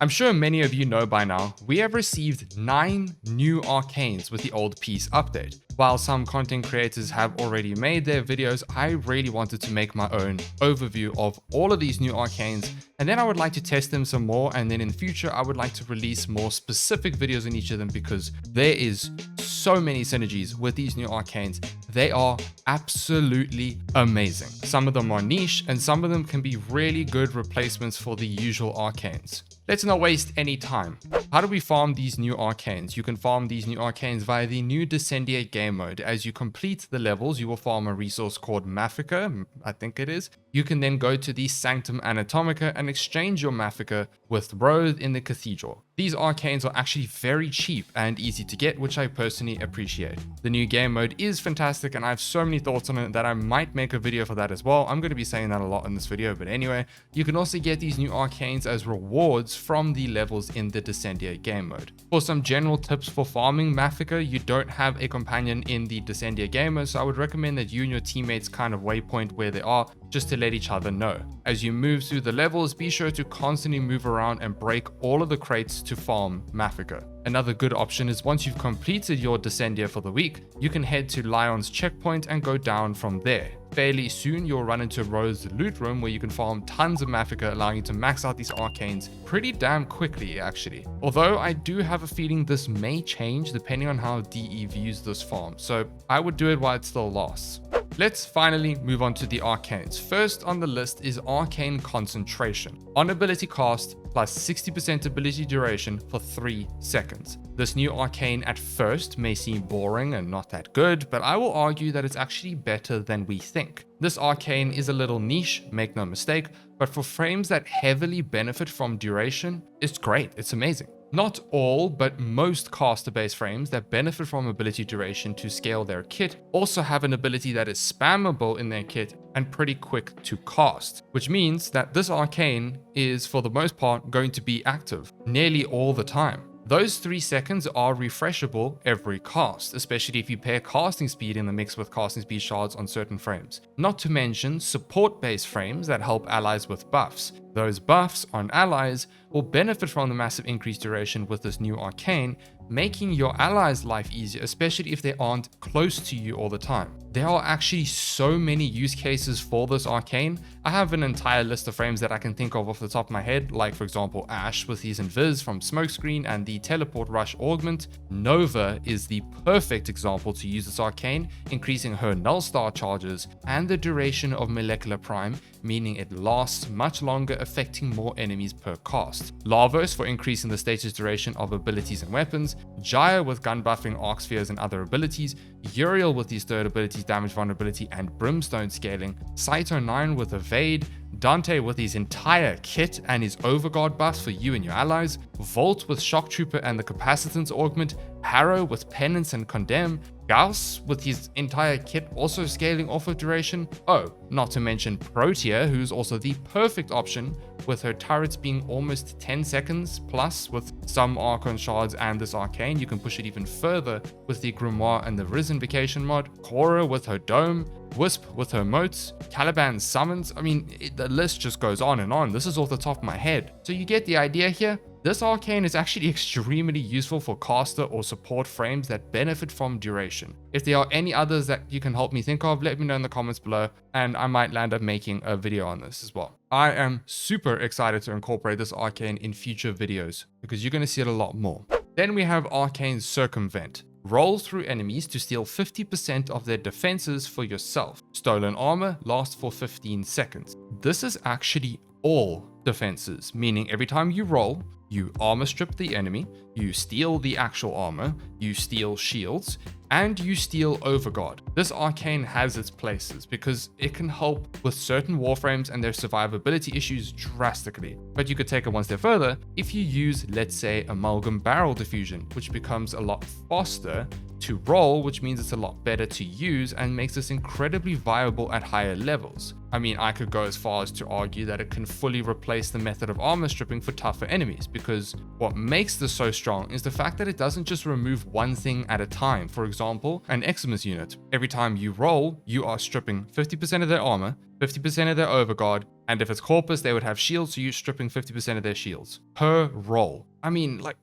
I'm sure many of you know by now, we have received 9 new Arcanes with the old piece update. While some content creators have already made their videos, I really wanted to make my own overview of all of these new Arcanes, and then I would like to test them some more, and then in the future I would like to release more specific videos on each of them because there is so many synergies with these new Arcanes. They are absolutely amazing. Some of them are niche and some of them can be really good replacements for the usual Arcanes. Let's not waste any time. How do we farm these new Arcanes? You can farm these new Arcanes via the new Debilitate game mode. As you complete the levels, you will farm a resource called Maffica, I think it is. You can then go to the Sanctum Anatomica and exchange your Maffica with Roth in the Cathedral. These Arcanes are actually very cheap and easy to get, which I personally appreciate. The new game mode is fantastic and I have so many thoughts on it that I might make a video for that as well. I'm going to be saying that a lot in this video, but anyway, you can also get these new Arcanes as rewards from the levels in the Debilitate game mode. For some general tips for farming Maffica, you don't have a companion in the Debilitate game mode, so I would recommend that you and your teammates kind of waypoint where they are just to let each other know. As you move through the levels, be sure to constantly move around and break all of the crates to farm Maffica. Another good option is once you've completed your Descendia for the week, you can head to Lion's checkpoint and go down from there. Fairly soon you'll run into Rose's loot room where you can farm tons of Maffica, allowing you to max out these Arcanes pretty damn quickly actually. Although I do have a feeling this may change depending on how DE views this farm, so I would do it while it still lasts. Let's finally move on to the Arcanes. First on the list is Arcane Concentration. On ability cost plus 60% ability duration for 3 seconds. This new Arcane at first may seem boring and not that good, but I will argue that it's actually better than we think. This Arcane is a little niche, make no mistake, but for frames that heavily benefit from duration, it's great, it's amazing. Not all, but most caster-based frames that benefit from ability duration to scale their kit also have an ability that is spammable in their kit and pretty quick to cast, which means that this Arcane is for the most part going to be active nearly all the time. Those 3 seconds are refreshable every cast, especially if you pair casting speed in the mix with casting speed shards on certain frames. Not to mention support-based frames that help allies with buffs. Those buffs on allies will benefit from the massive increased duration with this new Arcane, making your allies' life easier, especially if they aren't close to you all the time. There are actually so many use cases for this Arcane. I have an entire list of frames that I can think of off the top of my head, like for example Ashe with his Invis from Smokescreen and the Teleport Rush Augment. Nova is the perfect example to use this Arcane, increasing her null star charges and the duration of Molecular Prime, meaning it lasts much longer, affecting more enemies per cast. Lavos for increasing the status duration of abilities and weapons, Jaya with gun buffing arc spheres and other abilities, Uriel with his third abilities damage vulnerability and brimstone scaling, Saito 9 with evade, Dante with his entire kit and his overguard buffs for you and your allies, Volt with shock trooper and the capacitance augment, Harrow with penance and condemn, Gauss with his entire kit also scaling off of duration. Oh, not to mention Protea, who's also the perfect option with her turrets being almost 10 seconds plus with some Archon shards and this Arcane. You can push it even further with the Grimoire and the Risen Vacation mod, Cora with her dome, Wisp with her moats, Caliban's summons. I mean, the list just goes on and on. This is off the top of my head. So you get the idea here. This Arcane is actually extremely useful for caster or support frames that benefit from duration. If there are any others that you can help me think of, let me know in the comments below, and I might land up making a video on this as well. I am super excited to incorporate this Arcane in future videos because you're going to see it a lot more. Then we have Arcane Circumvent. Roll through enemies to steal 50% of their defenses for yourself. Stolen armor lasts for 15 seconds. This is actually all defenses, meaning every time you roll, you armor strip the enemy, you steal the actual armor, you steal shields, and you steal Overguard. This Arcane has its places because it can help with certain warframes and their survivability issues drastically. But you could take it one step further if you use, let's say, Amalgam Barrel Diffusion, which becomes a lot faster to roll, which means it's a lot better to use and makes this incredibly viable at higher levels. I mean, I could go as far as to argue that it can fully replace the method of armor stripping for tougher enemies, because what makes this so strong is the fact that it doesn't just remove one thing at a time. For example, an Eximus unit. Every time you roll, you are stripping 50% of their armor, 50% of their overguard, And if it's Corpus, they would have shields, so you're stripping 50% of their shields per roll. I mean, like,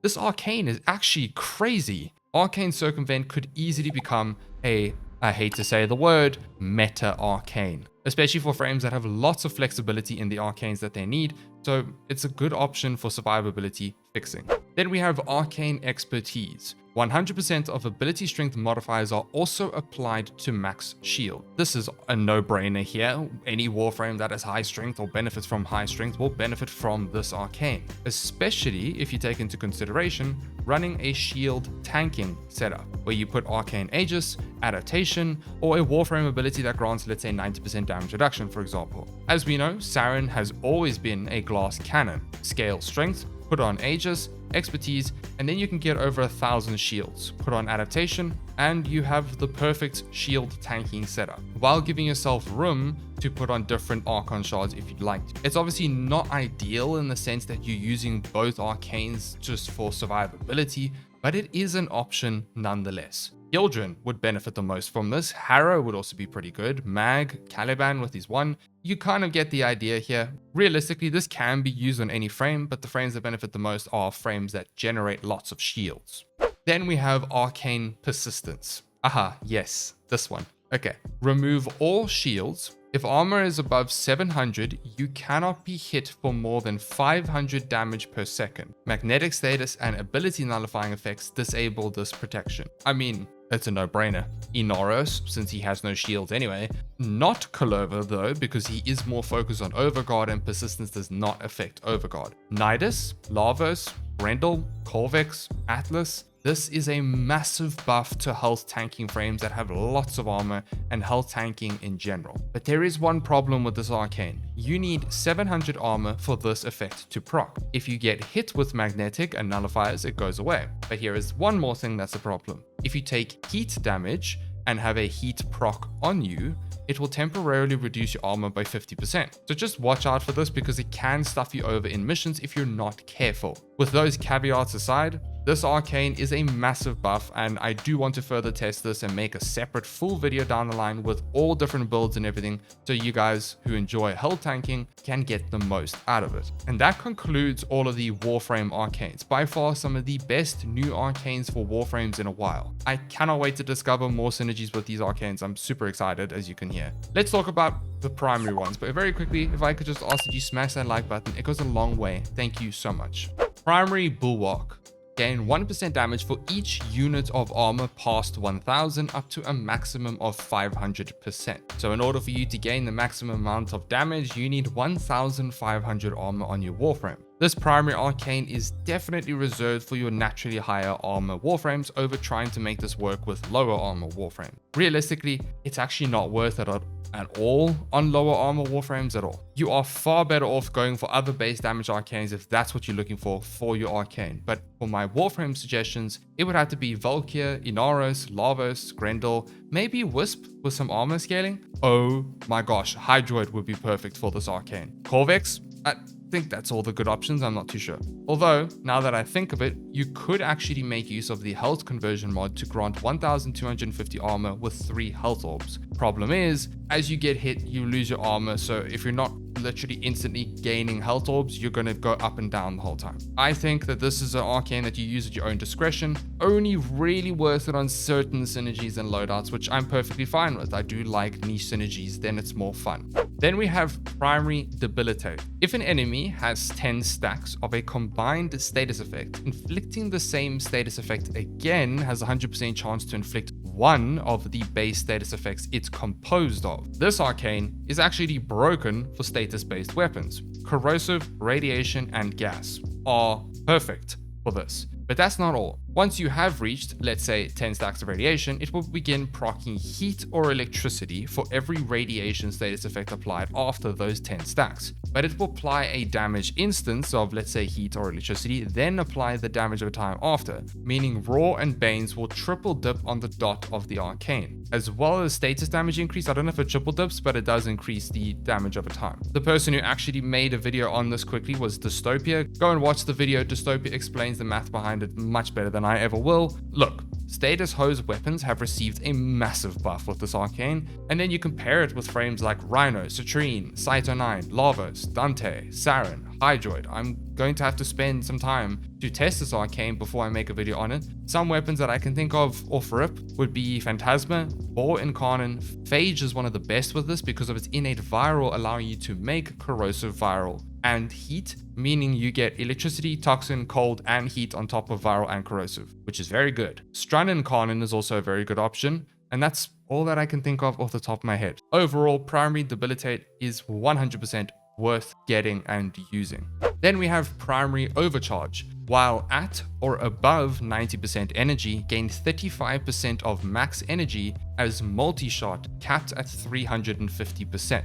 this Arcane is actually crazy. Arcane Circumvent could easily become a, I hate to say the word, meta Arcane, especially for frames that have lots of flexibility in the arcanes that they need, so it's a good option for survivability fixing. Then we have Arcane Expertise. 100% of ability strength modifiers are also applied to max shield. This is a no-brainer here. Any warframe that has high strength or benefits from high strength will benefit from this arcane, especially if you take into consideration running a shield tanking setup, where you put Arcane Aegis, Adaptation, or a warframe ability that grants, let's say, 90% damage reduction, for example. As we know, Saren has always been a glass cannon. Scale strength, put on Aegis, Expertise, and then you can get over 1,000 shields. Put on Adaptation, and you have the perfect shield tanking setup, while giving yourself room to put on different Archon shards if you'd like to. It's obviously not ideal in the sense that you're using both arcanes just for survivability, but it is an option nonetheless. Yildren would benefit the most from this. Harrow would also be pretty good. Mag, Caliban with his one. You kind of get the idea here. Realistically, this can be used on any frame, but the frames that benefit the most are frames that generate lots of shields. Then we have Arcane Persistence. Aha, yes, this one. Okay, remove all shields. If armor is above 700, you cannot be hit for more than 500 damage per second. Magnetic status and ability nullifying effects disable this protection. I mean, it's a no-brainer. Inaros, since he has no shields anyway. Not Cullover though, because he is more focused on Overguard and Persistence does not affect Overguard. Nidus, Lavos, Grendel, Corvex, Atlas. This is a massive buff to health tanking frames that have lots of armor and health tanking in general. But there is one problem with this arcane. You need 700 armor for this effect to proc. If you get hit with magnetic and nullifiers, it goes away. But here is one more thing that's a problem. If you take heat damage and have a heat proc on you, it will temporarily reduce your armor by 50%. So just watch out for this because it can stuff you over in missions if you're not careful. With those caveats aside, this arcane is a massive buff, and I do want to further test this and make a separate full video down the line with all different builds and everything, so you guys who enjoy health tanking can get the most out of it. And that concludes all of the Warframe arcanes. By far some of the best new arcanes for Warframes in a while. I cannot wait to discover more synergies with these arcanes. I'm super excited, as you can hear. Let's talk about the primary ones, but very quickly, if I could just ask that you smash that like button, it goes a long way. Thank you so much. Primary Bulwark. Gain 1% damage for each unit of armor past 1000 up to a maximum of 500%. So in order for you to gain the maximum amount of damage, you need 1500 armor on your warframe. This primary arcane is definitely reserved for your naturally higher armor warframes over trying to make this work with lower armor warframe. Realistically, it's actually not worth it at all on lower armor warframes at all. You are far better off going for other base damage arcanes if that's what you're looking for your arcane. But for my warframe suggestions, it would have to be Valkyr, Inaros, Lavos, Grendel, maybe Wisp with some armor scaling. Oh my gosh, Hydroid would be perfect for this arcane. Corvex, I think that's all the good options, I'm not too sure. Although, now that I think of it, you could actually make use of the health conversion mod to grant 1250 armor with 3 health orbs. Problem is, as you get hit, you lose your armor, so if you're not literally instantly gaining health orbs, you're going to go up and down the whole time. I think that this is an arcane that you use at your own discretion, only really worth it on certain synergies and loadouts, which I'm perfectly fine with. I do like niche synergies, then it's more fun. Then we have Primary Debilitate. If an enemy has 10 stacks of a combined status effect, inflicting the same status effect again has a 100% chance to inflict one of the base status effects it's composed of. This arcane is actually broken for status-based weapons. Corrosive, radiation, and gas are perfect for this. But that's not all. Once you have reached, let's say, 10 stacks of radiation, it will begin proccing heat or electricity for every radiation status effect applied after those 10 stacks. But it will apply a damage instance of, let's say, heat or electricity, then apply the damage over time after, meaning Raw and Banes will triple dip on the dot of the arcane. As well as status damage increase, I don't know if it triple dips, but it does increase the damage over time. The person who actually made a video on this quickly was Dystopia. Go and watch the video. Dystopia explains the math behind it much better than I ever will. Look, Status hose weapons have received a massive buff with this arcane, and then you compare it with frames like Rhino, Citrine, Saito 9, Lavos, Dante, Saren, Hydroid. I'm going to have to spend some time to test this arcane before I make a video on it. Some weapons that I can think of off rip would be Phantasma, Boar Incarnon. Phage is one of the best with this because of its innate viral, allowing you to make corrosive viral, and heat, meaning you get electricity, toxin, cold, and heat on top of viral and corrosive, which is very good. Strun Incarnon is also a very good option, and that's all that I can think of off the top of my head. Overall, primary Debilitate is 100% worth getting and using. Then we have primary Overcharge. While at or above 90% energy, gain 35% of max energy as multi-shot, capped at 350%.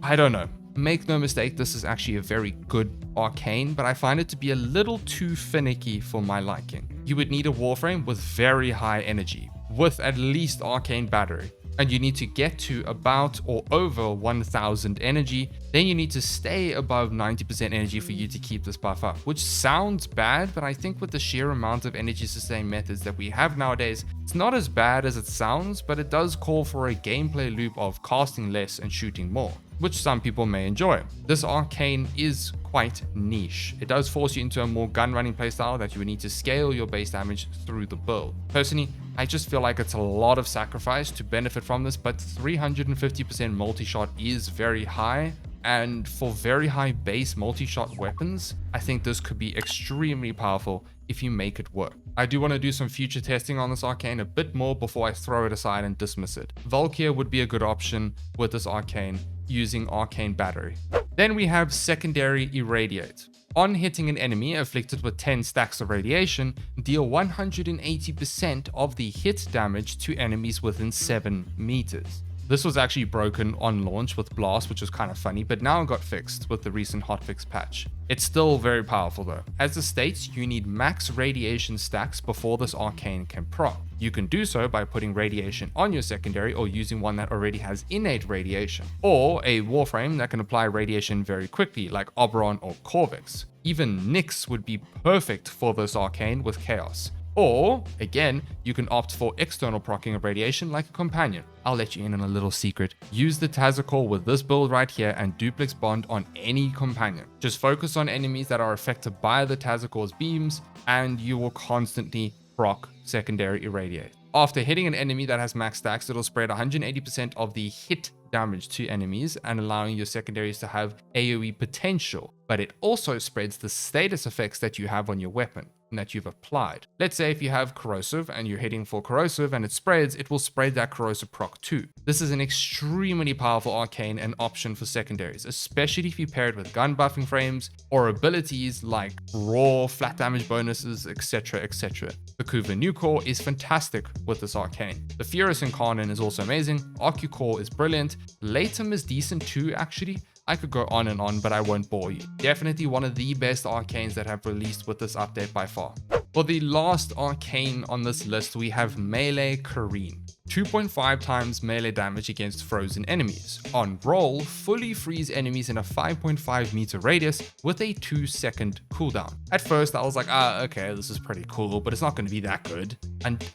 I don't know. Make no mistake, this is actually a very good arcane, but I find it to be a little too finicky for my liking. You would need a Warframe with very high energy, with at least Arcane Battery, and you need to get to about or over 1000 energy. Then you need to stay above 90% energy for you to keep this buff up, which sounds bad, but I think with the sheer amount of energy sustain methods that we have nowadays, it's not as bad as it sounds, but it does call for a gameplay loop of casting less and shooting more, which some people may enjoy. This arcane is quite niche. It does force you into a more gun running playstyle that you would need to scale your base damage through the build. Personally, I just feel like it's a lot of sacrifice to benefit from this, but 350% multi-shot is very high, and for very high base multi-shot weapons, I think this could be extremely powerful if you make it work. I do want to do some future testing on this arcane a bit more before I throw it aside and dismiss it. Valkyr would be a good option with this arcane using Arcane Battery. Then we have secondary Irradiate. On hitting an enemy afflicted with 10 stacks of radiation, deal 180% of the hit damage to enemies within 7 meters. This was actually broken on launch with Blast, which was kind of funny, but now it got fixed with the recent hotfix patch. It's still very powerful though. As it states, you need max radiation stacks before this arcane can proc. You can do so by putting radiation on your secondary or using one that already has innate radiation, or a Warframe that can apply radiation very quickly like Oberon or Corvix. Even Nyx would be perfect for this arcane with Chaos. Or, again, you can opt for external proccing of radiation like a companion. I'll let you in on a little secret. Use the Tazakor with this build right here and duplex bond on any companion. Just focus on enemies that are affected by the Tazakor's beams, and you will constantly proc secondary Irradiate. After hitting an enemy that has max stacks, it'll spread 180% of the hit damage to enemies and allowing your secondaries to have AoE potential, but it also spreads the status effects that you have on your weapon that you've applied. Let's say if you have corrosive and you're hitting for corrosive and it spreads, it will spread that corrosive proc too. This is an extremely powerful arcane and option for secondaries, especially if you pair it with gun buffing frames or abilities like raw, flat damage bonuses, etc, etc. The Kuva New Core is fantastic with this arcane. The Furious Incarnon is also amazing. Arcu Core is brilliant. Latum is decent too, actually. I could go on and on, but I won't bore you. Definitely one of the best arcanes that have released with this update by far. For the last arcane on this list, we have Melee Careen. 2.5 times melee damage against frozen enemies. On roll, fully freeze enemies in a 5.5 meter radius with a 2-second cooldown. At first, I was like, okay, this is pretty cool, but it's not going to be that good.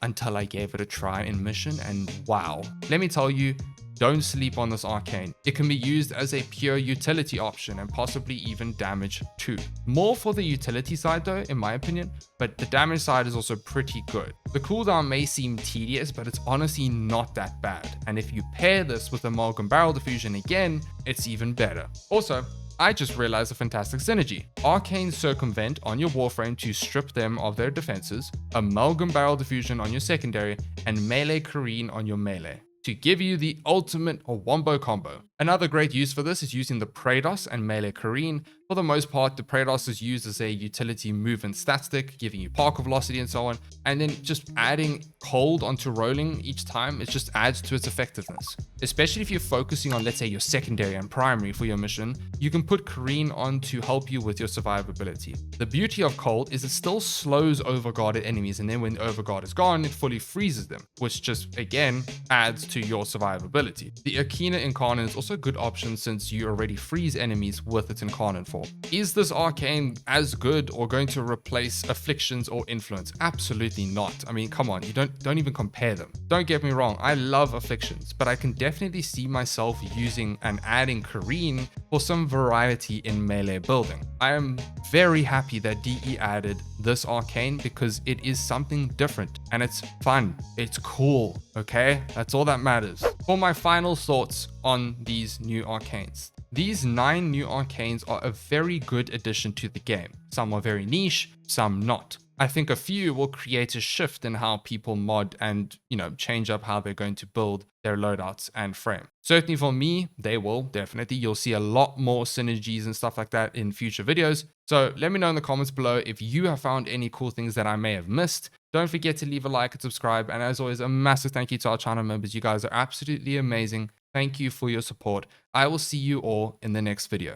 Until I gave it a try in mission, and wow. Let me tell you, don't sleep on this arcane. It can be used as a pure utility option and possibly even damage too. More for the utility side though, in my opinion, but the damage side is also pretty good. The cooldown may seem tedious, but it's honestly not that bad. And if you pair this with Amalgam Barrel Diffusion again, it's even better. Also, I just realized a fantastic synergy. Arcane Circumvent on your Warframe to strip them of their defenses, Amalgam Barrel Diffusion on your secondary, and Melee Careen on your melee, to give you the ultimate wombo combo. Another great use for this is using the Praedos and Melee Careen. For the most part, the Praedos is used as a utility movement stat stick, giving you parkour velocity and so on, and then just adding cold onto rolling each time, it just adds to its effectiveness. Especially if you're focusing on, let's say, your secondary and primary for your mission, you can put Careen on to help you with your survivability. The beauty of cold is it still slows overguarded enemies, and then when the overguard is gone, it fully freezes them, which just, again, adds to to your survivability. The Arcane Incarnate is also a good option since you already freeze enemies with its Incarnate form. Is this Arcane as good or going to replace Afflictions or Influence? Absolutely not. I mean, come on, you don't even compare them. Don't get me wrong, I love Afflictions, but I can definitely see myself using and adding Careen for some variety in melee building. I am very happy that DE added this Arcane because it is something different and it's fun. It's cool, okay? That's all that matters. For my final thoughts on these new Arcanes. These 9 new Arcanes are a very good addition to the game. Some are very niche, some not. I think a few will create a shift in how people mod and, change up how they're going to build their loadouts and frame. Certainly for me, they will, definitely. You'll see a lot more synergies and stuff like that in future videos. So let me know in the comments below if you have found any cool things that I may have missed. Don't forget to leave a like and subscribe. And as always, a massive thank you to our channel members. You guys are absolutely amazing. Thank you for your support. I will see you all in the next video.